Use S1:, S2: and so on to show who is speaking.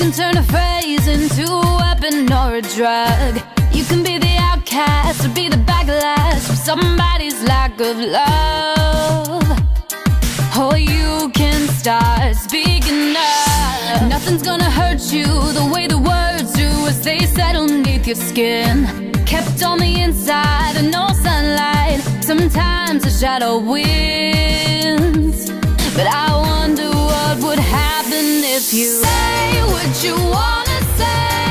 S1: can turn a phrase into a weapon or a drug. You can be the outcast or be the backlash from somebody's lack of love. Or you can start speaking up. Nothing's gonna hurt you the way the words do as they settle beneath your skin. Kept on the inside and no sunlight. Sometimes a shadow wins. But I wonder what would happen if you say what you wanna say.